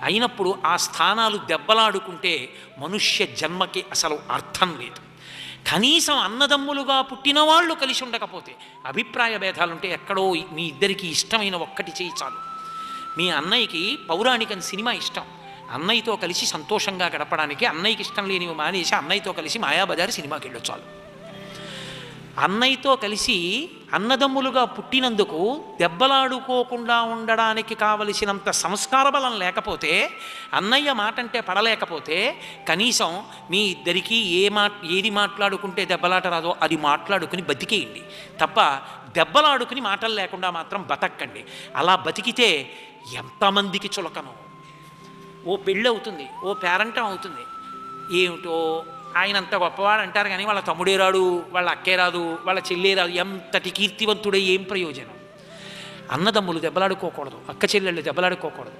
అయినప్పుడు ఆ స్థానాలు దెబ్బలాడుకుంటే మనుష్య జన్మకి అసలు అర్థం లేదు. కనీసం అన్నదమ్ములుగా పుట్టిన వాళ్ళు కలిసి ఉండకపోతే, అభిప్రాయ భేదాలుంటే ఎక్కడో మీ ఇద్దరికీ ఇష్టమైన ఒక్కటి చేయి చాలు. మీ అన్నయ్యకి పౌరాణికం సినిమా ఇష్టం, అన్నయ్యతో కలిసి సంతోషంగా గడపడానికి అన్నయ్యకి ఇష్టం లేనివి మానేసి అన్నయ్యతో కలిసి మాయాబజారు సినిమాకి వెళ్ళొచ్చు చాలు. అన్నయ్యతో కలిసి అన్నదమ్ములుగా పుట్టినందుకు దెబ్బలాడుకోకుండా ఉండడానికి కావలసినంత సంస్కార బలం లేకపోతే, అన్నయ్య మాట అంటే పడలేకపోతే, కనీసం మీ ఇద్దరికీ ఏది మాట్లాడుకుంటే దెబ్బలాట రాదో అది మాట్లాడుకుని బతికేయండి తప్ప దెబ్బలాడుకుని మాటలు లేకుండా మాత్రం బతక్కండి. అలా బతికితే ఎంతమందికి చులకనో. ఓ పెళ్ళి అవుతుంది, ఓ పేరంటం అవుతుంది, ఏమిటో ఆయన అంత గొప్పవాడు అంటారు కానీ వాళ్ళ తమ్ముడే రాడు, వాళ్ళ అక్కే రాదు, వాళ్ళ చెల్లే రాదు. ఎంతటి కీర్తివంతుడే ఏం ప్రయోజనం? అన్నదమ్ములు దెబ్బలాడుకోకూడదు, అక్క చెల్లెళ్ళు దెబ్బలాడుకోకూడదు.